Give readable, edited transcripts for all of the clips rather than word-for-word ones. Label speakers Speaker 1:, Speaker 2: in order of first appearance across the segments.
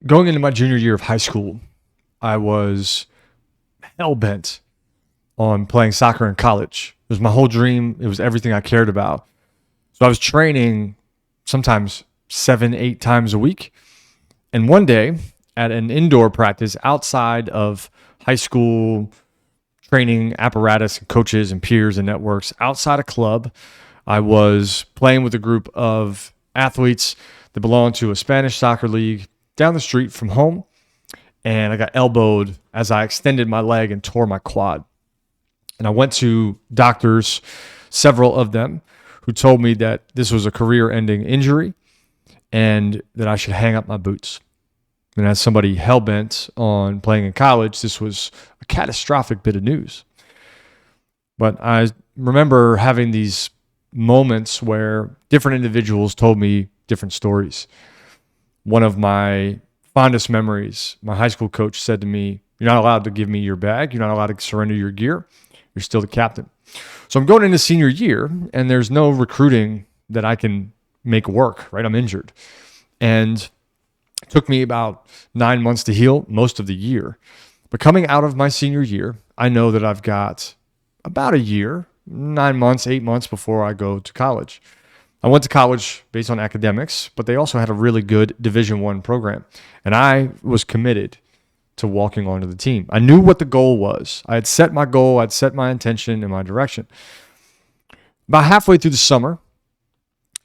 Speaker 1: Going into my junior year of high school, I was hell bent on playing soccer in college. It was my whole dream. It was everything I cared about. So I was training sometimes 7, 8 times a week. And one day at an indoor practice outside of high school training apparatus and coaches and peers and networks, outside a club, I was playing with a group of athletes that belonged to a Spanish soccer league down the street from home. And I got elbowed as I extended my leg and tore my quad. And I went to doctors, several of them, who told me that this was a career ending injury and that I should hang up my boots. And as somebody hell bent on playing in college, this was a catastrophic bit of news. But I remember having these moments where different individuals told me different stories. One of my fondest memories, my high school coach said to me, "You're not allowed to give me your bag. You're not allowed to surrender your gear. You're still the captain." So I'm going into senior year, and there's no recruiting that I can make work, right? I'm injured. And it took me about 9 months to heal, most of the year. But coming out of my senior year, I know that I've got about a year, 9 months, 8 months before I go to college. I went to college based on academics, but they also had a really good Division I program. And I was committed to walking onto the team. I knew what the goal was. I had set my goal, I'd set my intention and my direction. About halfway through the summer,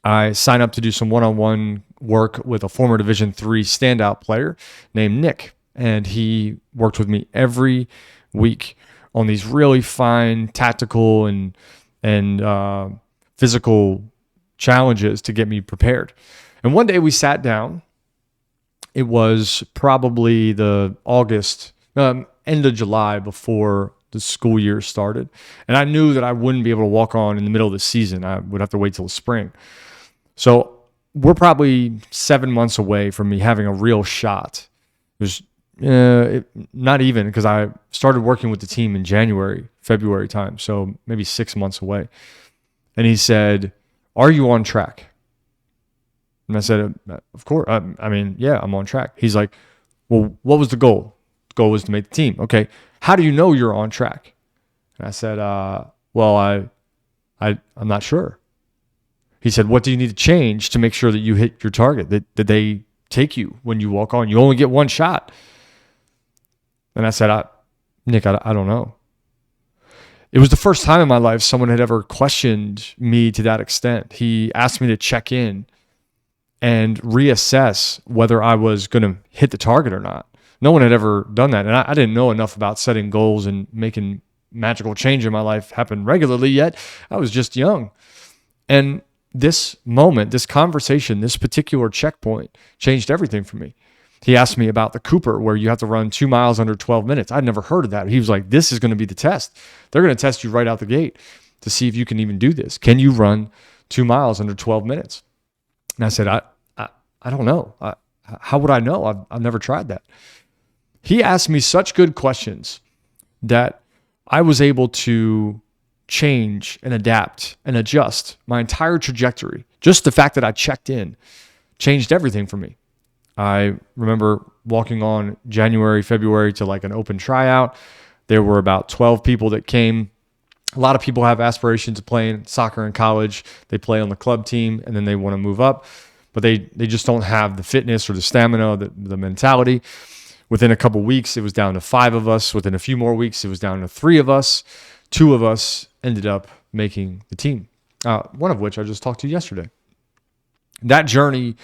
Speaker 1: I signed up to do some one-on-one work with a former Division III standout player named Nick. And he worked with me every week on these really fine tactical and physical challenges to get me prepared. And one day we sat down. It was probably the end of July before the school year started. And I knew that I wouldn't be able to walk on in the middle of the season. I would have to wait till the spring. So we're probably 7 months away from me having a real shot. It was not even, because I started working with the team in January, February time. So maybe 6 months away. And he said, "Are you on track?" And I said, "Of course. I mean, yeah, I'm on track." He's like, "Well, what was the goal?" The goal was to make the team. "Okay. How do you know you're on track?" And I said, "Well, I'm not sure." He said, "What do you need to change to make sure that you hit your target? That they take you when you walk on? You only get one shot." And I said, "Nick, I don't know." It was the first time in my life someone had ever questioned me to that extent. He asked me to check in and reassess whether I was going to hit the target or not. No one had ever done that. And I didn't know enough about setting goals and making magical change in my life happen regularly yet. I was just young. And this moment, this conversation, this particular checkpoint changed everything for me. He asked me about the Cooper, where you have to run 2 miles under 12 minutes. I'd never heard of that. He was like, "This is going to be the test. They're going to test you right out the gate to see if you can even do this. Can you run 2 miles under 12 minutes?" And I said, I don't know. How would I know? I've never tried that. He asked me such good questions that I was able to change and adapt and adjust my entire trajectory. Just the fact that I checked in changed everything for me. I remember walking on January, February to like an open tryout. There were about 12 people that came. A lot of people have aspirations of playing soccer in college. They play on the club team and then they want to move up, but they just don't have the fitness or the stamina, the mentality. Within a couple weeks, it was down to 5 of us. Within a few more weeks, it was down to 3 of us. 2 of us ended up making the team, one of which I just talked to yesterday. That journey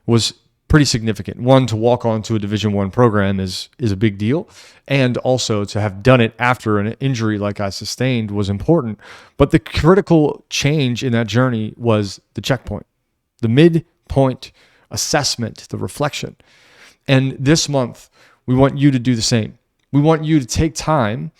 Speaker 1: was pretty significant. One, to walk onto a Division I program is a big deal. And also to have done it after an injury like I sustained was important. But the critical change in that journey was the checkpoint, the midpoint assessment, the reflection. And this month, we want you to do the same. We want you to take time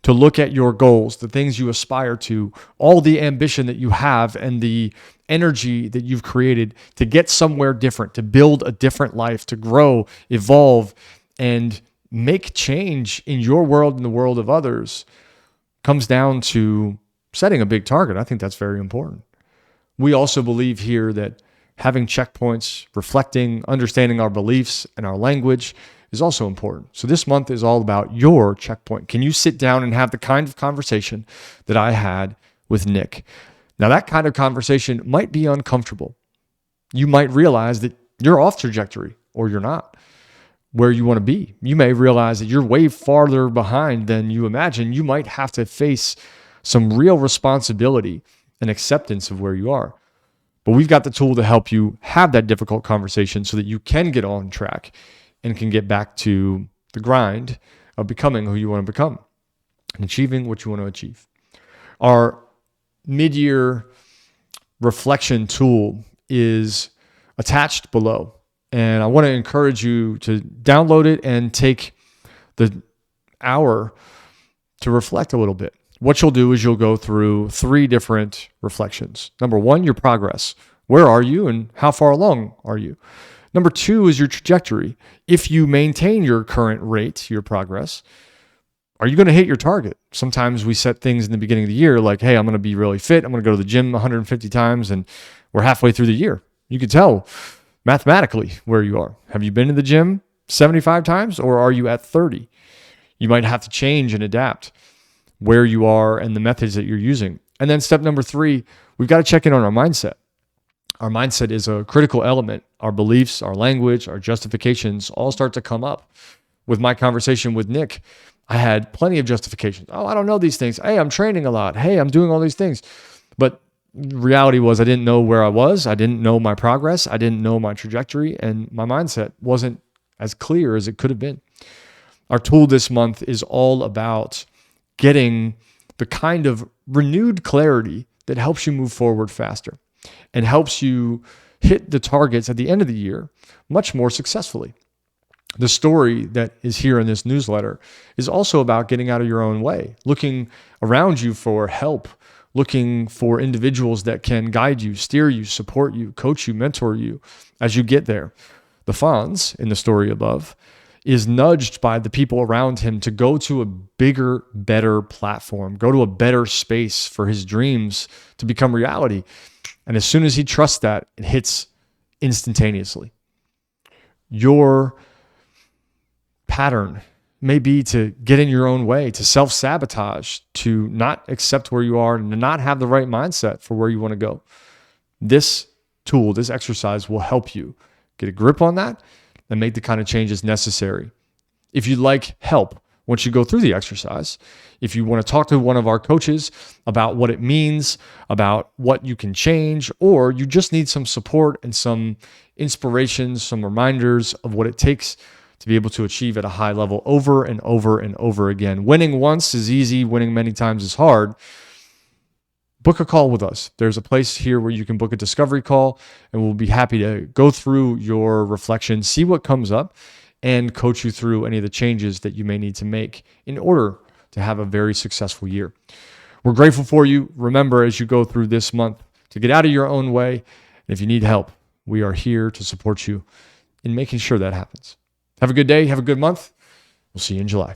Speaker 1: to look at your goals, the things you aspire to, all the ambition that you have and the energy that you've created to get somewhere different, to build a different life, to grow, evolve, and make change in your world and the world of others comes down to setting a big target. I think that's very important. We also believe here that having checkpoints, reflecting, understanding our beliefs and our language is also important. So this month is all about your checkpoint. Can you sit down and have the kind of conversation that I had with Nick? Now, that kind of conversation might be uncomfortable. You might realize that you're off trajectory or you're not where you want to be. You may realize that you're way farther behind than you imagine. You might have to face some real responsibility and acceptance of where you are. But we've got the tool to help you have that difficult conversation so that you can get on track and can get back to the grind of becoming who you want to become and achieving what you want to achieve. Our mid-year reflection tool is attached below. And I want to encourage you to download it and take the hour to reflect a little bit. What you'll do is you'll go through 3 different reflections. Number 1, your progress. Where are you and how far along are you? Number 2 is your trajectory. If you maintain your current rate, your progress, are you going to hit your target? Sometimes we set things in the beginning of the year like, hey, I'm going to be really fit. I'm going to go to the gym 150 times, and we're halfway through the year. You can tell mathematically where you are. Have you been to the gym 75 times or are you at 30? You might have to change and adapt where you are and the methods that you're using. And then step number 3, we've got to check in on our mindset. Our mindset is a critical element. Our beliefs, our language, our justifications all start to come up. With my conversation with Nick, I had plenty of justifications. Oh, I don't know these things. Hey, I'm training a lot. Hey, I'm doing all these things. But reality was I didn't know where I was. I didn't know my progress. I didn't know my trajectory, and my mindset wasn't as clear as it could have been. Our tool this month is all about getting the kind of renewed clarity that helps you move forward faster and helps you hit the targets at the end of the year much more successfully. The story that is here in this newsletter is also about getting out of your own way, looking around you for help, looking for individuals that can guide you, steer you, support you, coach you, mentor you as you get there. The Fonz, in the story above, is nudged by the people around him to go to a bigger, better platform, go to a better space for his dreams to become reality. And as soon as he trusts that, it hits instantaneously. Your pattern may be to get in your own way, to self-sabotage, to not accept where you are, and to not have the right mindset for where you want to go. This tool, this exercise will help you get a grip on that and make the kind of changes necessary. If you'd like help once you go through the exercise, if you want to talk to one of our coaches about what it means, about what you can change, or you just need some support and some inspiration, some reminders of what it takes to be able to achieve at a high level over and over and over again. Winning once is easy, winning many times is hard. Book a call with us. There's a place here where you can book a discovery call, and we'll be happy to go through your reflection, see what comes up, and coach you through any of the changes that you may need to make in order to have a very successful year. We're grateful for you. Remember, as you go through this month, to get out of your own way. And if you need help, we are here to support you in making sure that happens. Have a good day. Have a good month. We'll see you in July.